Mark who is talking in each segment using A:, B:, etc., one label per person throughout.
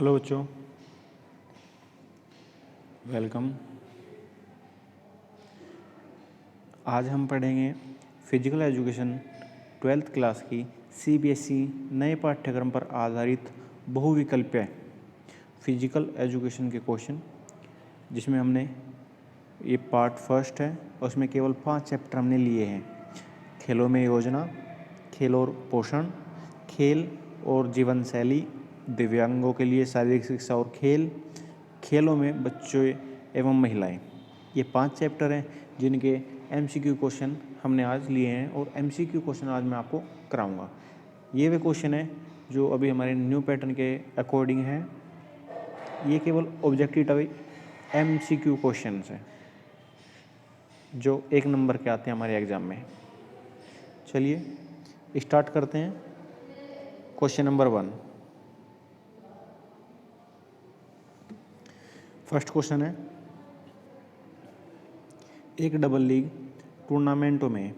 A: Hello बच्चों, welcome. आज हम पढ़ेंगे फिजिकल एजुकेशन 12th क्लास की सीबीएसई नए पाठ्यक्रम पर आधारित बहुविकल्पीय फिजिकल एजुकेशन के क्वेश्चन, जिसमें हमने ये पार्ट फर्स्ट है और उसमें केवल 5 चैप्टर हमने लिए हैं। खेलों में योजना, खेल और पोषण, खेल और जीवन शैली, दिव्यांगों के लिए शारीरिक शिक्षा और खेल, खेलों में बच्चों एवं महिलाएं। ये 5 चैप्टर हैं जिनके एमसीक्यू क्वेश्चन हमने आज लिए हैं और एमसीक्यू क्वेश्चन आज मैं आपको कराऊंगा। ये वे क्वेश्चन हैं जो अभी हमारे न्यू पैटर्न के अकॉर्डिंग हैं। ये केवल ऑब्जेक्टिव टाइप एमसीक्यू क्वेश्चंस हैं जो 1 नंबर के आते हैं हमारे एग्जाम में। चलिए स्टार्ट करते हैं। Question number 1। फर्स्ट क्वेश्चन है, एक डबल लीग टूर्नामेंटों में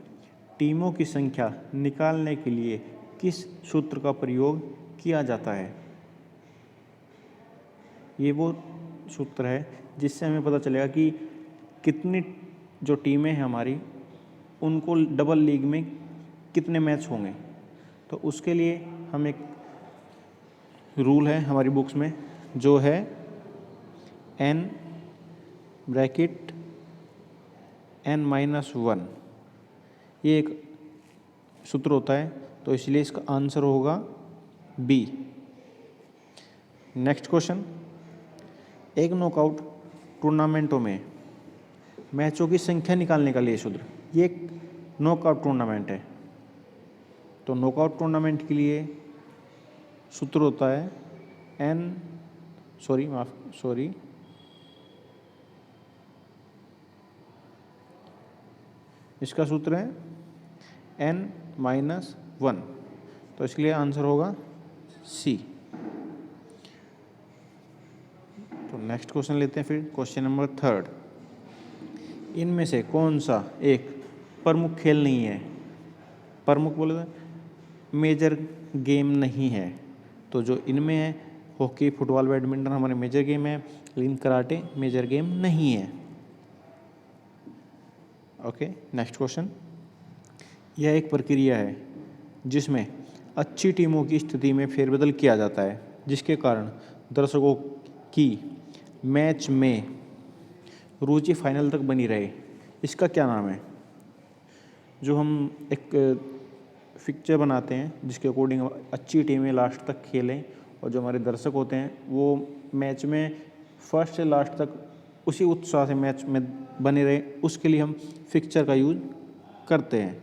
A: टीमों की संख्या निकालने के लिए किस सूत्र का प्रयोग किया जाता है? ये वो सूत्र है जिससे हमें पता चलेगा कि कितनी जो टीमें हैं हमारी, उनको डबल लीग में कितने मैच होंगे। तो उसके लिए हम एक रूल है हमारी बुक्स में जो है n ब्रैकेट n-1। ये एक सूत्र होता है, तो इसलिए इसका आंसर होगा बी। नेक्स्ट क्वेश्चन, एक नॉकआउट टूर्नामेंटों में मैचों की संख्या निकालने का लिए सूत्र। ये एक नॉकआउट टूर्नामेंट है, तो नॉकआउट टूर्नामेंट के लिए सूत्र होता है इसका सूत्र है n-1, तो इसके लिए आंसर होगा सी। तो नेक्स्ट क्वेश्चन लेते हैं फिर। क्वेश्चन नंबर 3, इनमें से कौन सा एक प्रमुख खेल नहीं है? प्रमुख बोले तो मेजर गेम नहीं है। तो जो इनमें है हॉकी, फुटबॉल, बैडमिंटन हमारे मेजर गेम है, लेकिन कराटे मेजर गेम नहीं है। ओके, नेक्स्ट क्वेश्चन, यह एक प्रक्रिया है जिसमें अच्छी टीमों की स्थिति में फेरबदल किया जाता है, जिसके कारण दर्शकों की मैच में रुचि फाइनल तक बनी रहे। इसका क्या नाम है? जो हम एक फिक्चर बनाते हैं जिसके अकॉर्डिंग अच्छी टीमें लास्ट तक खेलें और जो हमारे दर्शक होते हैं वो मैच में फर्स्ट से लास्ट तक उसी उत्साह से मैच में बने रहे, उसके लिए हम फिक्चर का यूज करते हैं।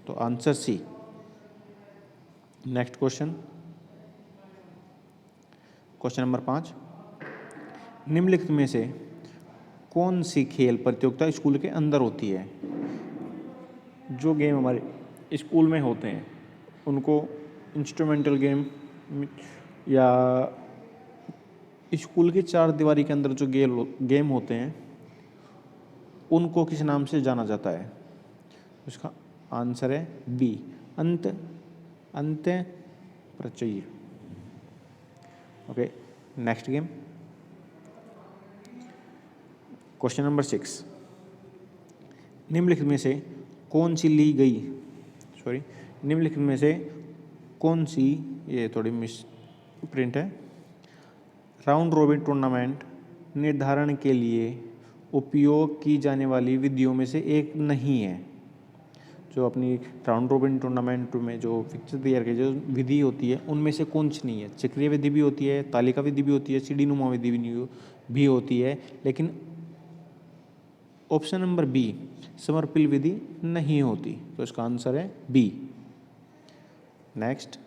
A: तो answer C. Next question, question number 5, निम्नलिखित में से कौन सी खेल प्रतियोगिता स्कूल के अंदर होती है? जो गेम हमारे स्कूल में होते हैं उनको इंस्ट्रूमेंटल गेम या स्कूल की 4 दीवारी के अंदर जो गेम होते हैं उनको किस नाम से जाना जाता है? उसका आंसर है बी, अंत प्रचय। Okay, next game. Question number 6, निम्नलिखित में से कौन सी निम्नलिखित में से कौन सी, ये थोड़ी मिस प्रिंट है, राउंड रॉबिन टूर्नामेंट निर्धारण के लिए उपयोग की जाने वाली विधियों में से एक नहीं है? जो अपनी राउंड रॉबिन टूर्नामेंट में जो फिक्चर तैयार की जो विधि होती है उनमें से कौन सी नहीं है? चक्रीय विधि भी होती है, तालिका विधि भी होती है, सीढ़ी नुमा विधि भी होती है, लेकिन ऑप्शन नंबर बी समर्पिल विधि नहीं होती। तो इसका आंसर है B. Next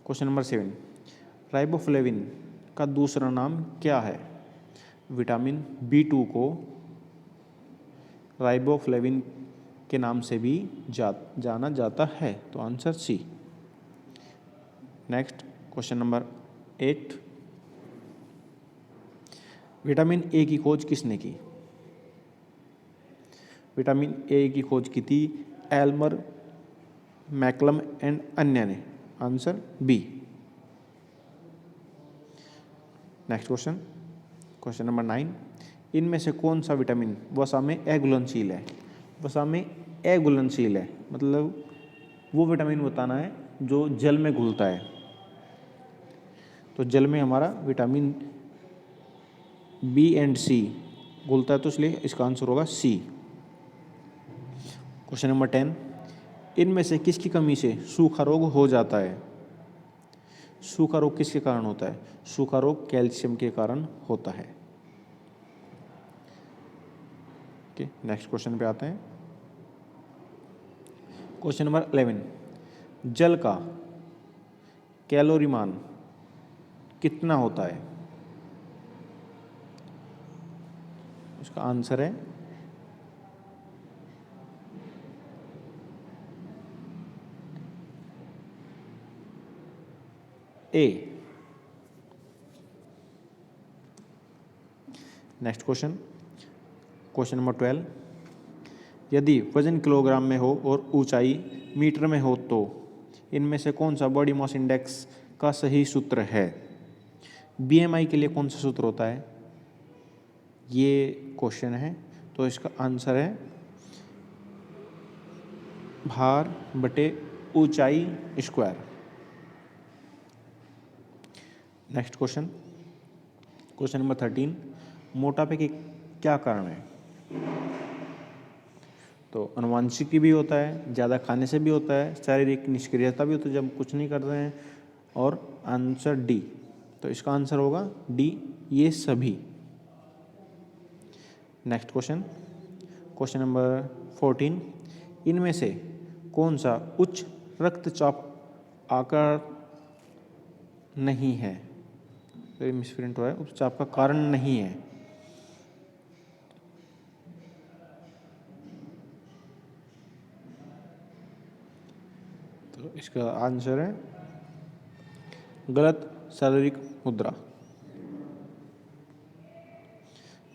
A: question number 7, riboflavin का दूसरा नाम क्या है? विटामिन B2 को राइबोफ्लेविन के नाम से भी जाना जाता है। तो answer C. Next question number 8, vitamin A की खोज किसने की? विटामिन ए की खोज की थी एल्मर, मैकलम एंड अन्य ने। Answer B. Next question, question number 9, इनमें से कौन सा विटामिन वसा में अघुलनशील है? वसा में अघुलनशील है मतलब वो विटामिन बताना है जो जल में घुलता है। तो जल में हमारा विटामिन बी एंड सी घुलता है, तो इसलिए इसका आंसर होगा सी। क्वेश्चन नंबर 10, इनमें से किसकी कमी से सूखा रोग हो जाता है? सूखा रोग किसके कारण होता है? सूखा रोग कैल्शियम के कारण होता है। ओके, नेक्स्ट क्वेश्चन पे आते हैं। क्वेश्चन नंबर 11, जल का कैलोरी मान कितना होता है? इसका आंसर है ए। नेक्स्ट क्वेश्चन, क्वेश्चन नंबर 12, यदि वजन किलोग्राम में हो और ऊंचाई मीटर में हो तो इनमें से कौन सा बॉडी मास इंडेक्स का सही सूत्र है? बीएमआई के लिए कौन सा सूत्र होता है? ये क्वेश्चन है, तो इसका आंसर है भार बटे ऊंचाई square. Next question, question number 13, मोटापे के क्या कारण है? तो अनुवांशिक भी होता है, ज़्यादा खाने से भी होता है, शारीरिक निष्क्रियता भी होती है जब कुछ नहीं कर रहे हैं, और आंसर डी। तो इसका आंसर होगा डी, ये सभी। नेक्स्ट क्वेश्चन, क्वेश्चन नंबर 14, इनमें से कौन सा उच्च रक्तचाप आकार नहीं है? मिसप्रिंट हुआ है, उपचाप का कारण नहीं है। तो इसका आंसर है गलत शारीरिक मुद्रा।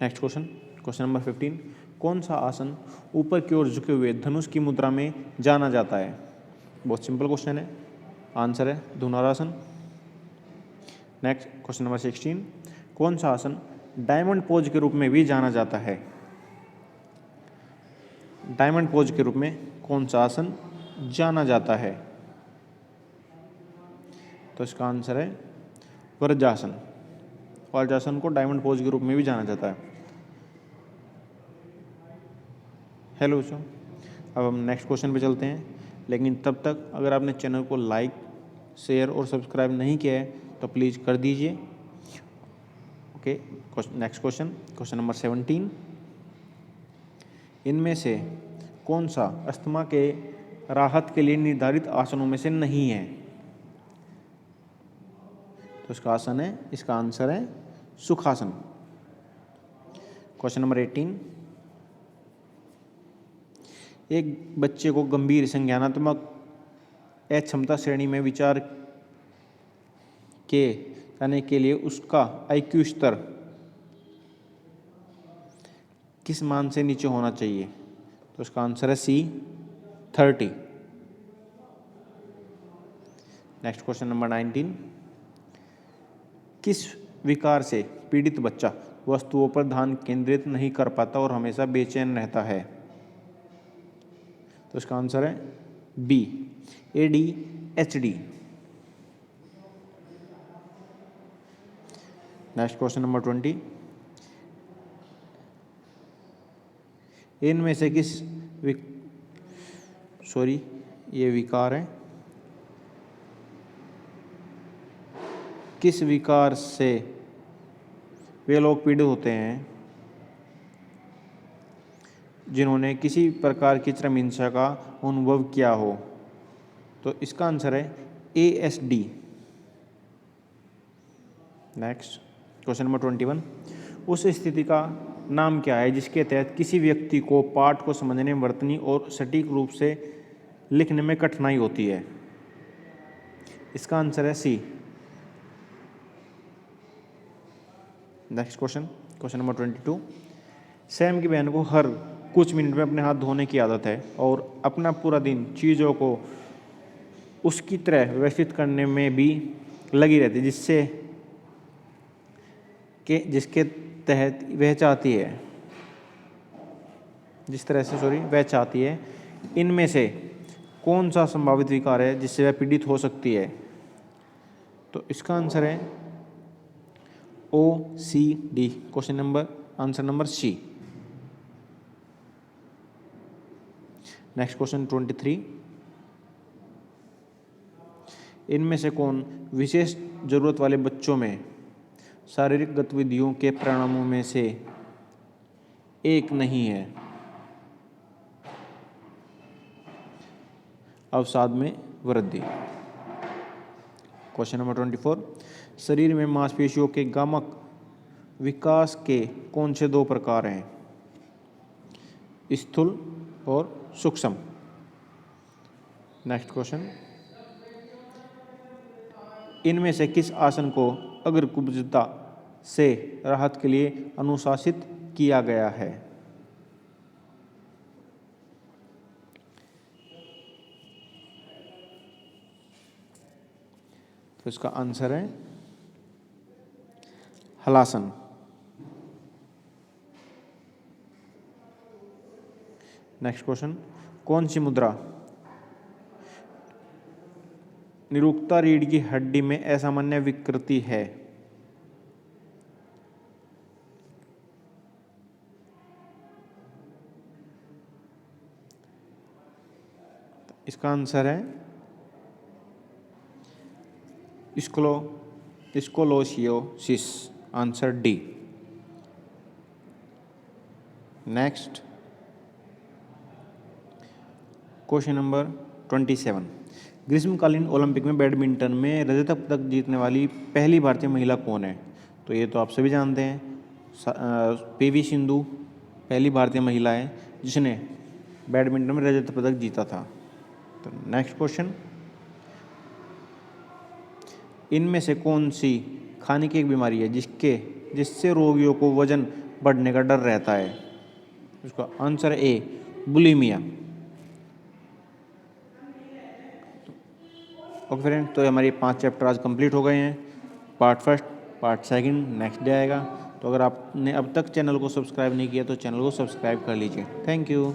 A: नेक्स्ट क्वेश्चन, क्वेश्चन नंबर 15, कौन सा आसन ऊपर की ओर झुके हुए धनुष की मुद्रा में जाना जाता है? बहुत सिंपल क्वेश्चन है, आंसर है धनुरासन। नेक्स्ट क्वेश्चन नंबर 16, कौन सा आसन डायमंड पोज के रूप में भी जाना जाता है? डायमंड पोज के रूप में कौन सा आसन जाना जाता है? तो इसका आंसर है वज्रासन। वज्रासन को डायमंड पोज के रूप में भी जाना जाता है। हेलो बच्चों, अब हम नेक्स्ट क्वेश्चन पे चलते हैं, लेकिन तब तक अगर आपने चैनल को लाइक, शेयर और सब्सक्राइब नहीं किया है तो प्लीज़ कर दीजिए। Okay, next question, question number 17, इनमें से कौन सा अस्थमा के राहत के लिए निर्धारित आसनों में से नहीं है? तो इसका आसन है, इसका आंसर है सुखासन। क्वेश्चन नंबर 18, एक बच्चे को गंभीर संज्ञानात्मक अक्षमता श्रेणी में विचार के करने के लिए उसका IQ स्तर किस मान से नीचे होना चाहिए? तो इसका आंसर है सी, 30। नेक्स्ट क्वेश्चन नंबर 19, किस विकार से पीड़ित बच्चा वस्तुओं पर ध्यान केंद्रित नहीं कर पाता और हमेशा बेचैन रहता है? तो इसका आंसर है B, ADHD। Next question number 20, इनमें से किस ये विकार है, किस विकार से वे लोग पीड़ित होते हैं जिन्होंने किसी प्रकार की चरम हिंसा का अनुभव किया हो? तो इसका आंसर है ASD। नेक्स्ट क्वेश्चन नंबर 21, उस स्थिति का नाम क्या है जिसके तहत किसी व्यक्ति को पाठ को समझने, वर्तनी और सटीक रूप से लिखने में कठिनाई होती है? इसका आंसर है C. Next question, question number 22, Sam की बहन को हर कुछ मिनट में अपने हाथ धोने की आदत है और अपना पूरा दिन चीज़ों को उसकी तरह व्यवस्थित करने में भी लगी रहती है, जिससे जिसके तहत वह चाहती है, जिस तरह से वह चाहती है, इनमें से कौन सा संभावित विकार है जिससे वह पीड़ित हो सकती है? तो इसका आंसर है OCD, answer number C. Next question 23, इनमें से कौन विशेष जरूरत वाले बच्चों में शारीरिक गतिविधियों के परिणामों में से एक नहीं है? अवसाद में वृद्धि। क्वेश्चन नंबर 24, शरीर में मांसपेशियों के गामक विकास के कौन से दो प्रकार हैं? स्थूल और सूक्ष्म। नेक्स्ट क्वेश्चन, इनमें से किस आसन को अग्रकुब्जता से राहत के लिए अनुशासित किया गया है? तो इसका आंसर है हलासन। नेक्स्ट क्वेश्चन, कौन सी मुद्रा निरुक्ता रीढ़ की हड्डी में असामान्य विकृति है? इसका आंसर है scoliosis, answer D. Next question number 27, ग्रीष्मकालीन ओलंपिक में बैडमिंटन में रजत पदक जीतने वाली पहली भारतीय महिला कौन है? तो ये तो आप सभी जानते हैं, PV सिंधु पहली भारतीय महिला है जिसने बैडमिंटन में रजत पदक जीता था। तो नेक्स्ट क्वेश्चन, इनमें से कौन सी खाने की एक बीमारी है जिससे रोगियों को वजन बढ़ने का डर रहता है? उसका answer A, bulimia. Okay friend, तो हमारे 5 चैप्टर आज कंप्लीट हो गए हैं। Part first, part second next day आएगा। तो अगर आपने अब तक चैनल को सब्सक्राइब नहीं किया तो चैनल को सब्सक्राइब कर लीजिए। Thank you.